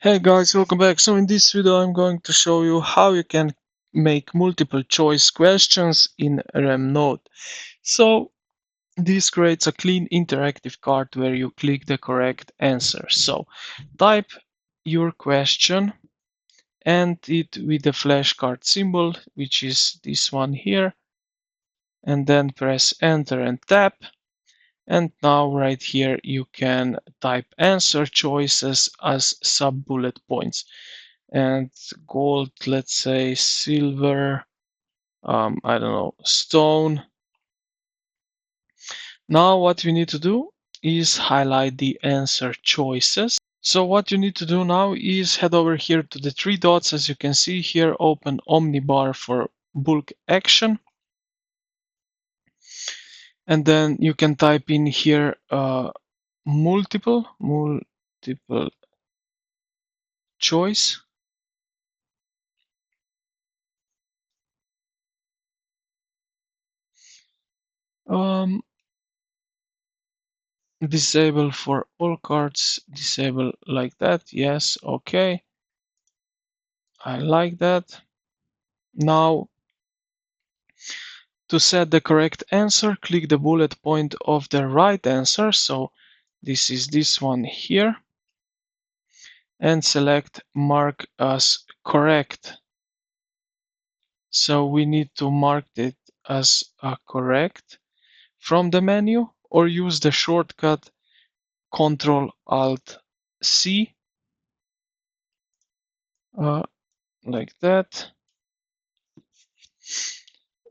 Hey guys, welcome back. So in this video I'm going to show you how you can make multiple choice questions in Remnote. So this creates a clean interactive card where you click the correct answer. So type your question and it with the flashcard symbol, which is this one here, and then press enter and tap. And now right here you can type answer choices as sub bullet points. And gold, let's say silver, I don't know, stone. Now what we need to do is highlight the answer choices. So what you need to do now is head over here to the three dots. As you can see here, open Omnibar for bulk action. And then you can type in here multiple choice. Um, Disable for all cards, disable like that. Yes, okay. I like that. Now, to set the correct answer, click the bullet point of the right answer. So this is this one here. And select mark as correct. So we need to mark it as correct from the menu or use the shortcut Ctrl Alt C like that.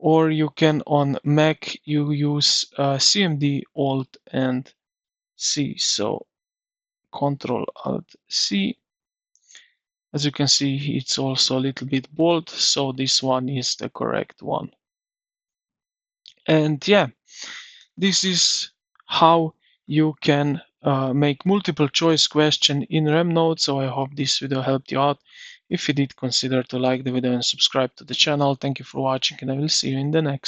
Or you can on Mac you use CMD Alt and C. So Ctrl Alt C. As you can see, it's also a little bit bold, so this one is the correct one. And yeah, this is how you can make multiple choice question in Remnote. So I hope this video helped you out. If you did, consider to like the video and subscribe to the channel. Thank you for watching, and I will see you in the next.